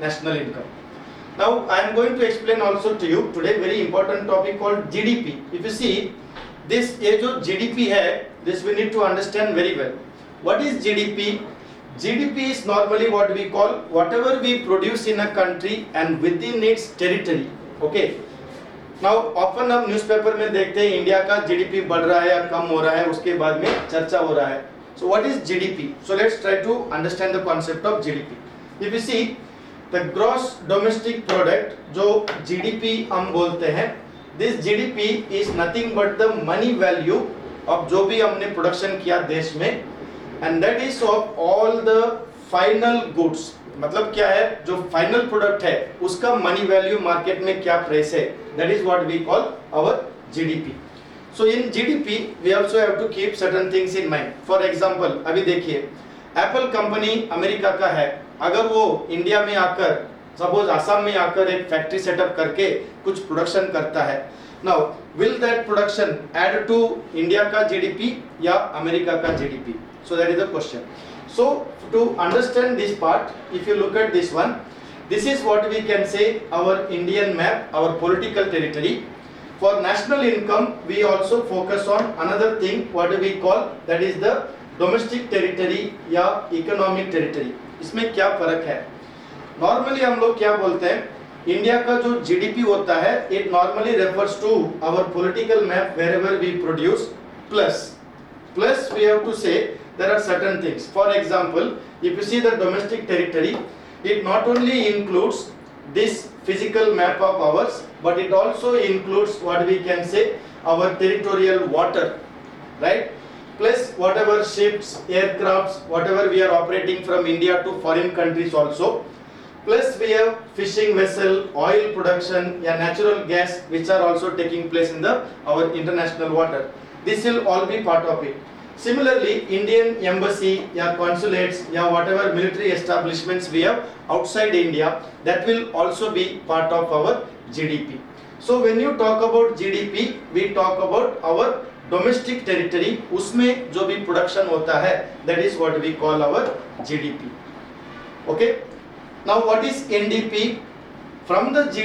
national income. Now I am going to explain also to you today very important topic called GDP. If you see this, ये जो GDP है, this we need to understand very well. What is GDP? GDP is normally what we call whatever we produce in a country and within its territory. Okay. Now often हम newspaper में देखते हैं India का GDP बढ़ रहा है या कम हो रहा है, उसके बाद में चर्चा हो रहा है. So what is GDP? So let's try to understand the concept of GDP. If you see the gross domestic product, जो GDP हम बोलते हैं, this GDP is nothing but the money value of जो भी हमने प्रोडक्शन किया देश में, and that is of all the final goods. मतलब क्या है, जो फाइनल प्रोडक्ट है उसका मनी वैल्यू मार्केट में क्या प्राइस है, that is what we call our GDP. So in GDP we also have to keep certain things in mind. For example अभी देखिए एप्पल कंपनी अमेरिका का है, अगर वो इंडिया में आकर सपोज आसाम में आकर एक फैक्ट्री सेटअप करके कुछ प्रोडक्शन करता है, now will that production add to India का जीडीपी या अमेरिका का GDP? So that is the question. So to understand this part, if you look at this one, this is what we can say our Indian map, our political territory. For national income, we also focus on another thing, what we call that is the domestic territory या economic territory. इसमें क्या फर्क है? Normally हम लोग क्या बोलते हैं, इंडिया का जो GDP होता है, it normally refers to our political map wherever we produce plus we have to say there are certain things. For example, if you see the domestic territory, it not only includes this physical map of ours, but it also includes what we can say our territorial water, right? Plus whatever ships, aircrafts, whatever we are operating from India to foreign countries also. Plus we have fishing vessel, oil production, yeah, natural gas, which are also taking place in our international water. This will all be part of it. Similarly, Indian embassy या consulates या whatever military establishments we have outside India, that will also be part of our GDP. So when you talk about GDP, we talk about our domestic territory. उसमें जो भी production होता है, that is what we call our GDP. Okay. Now what is NDP? From the GDP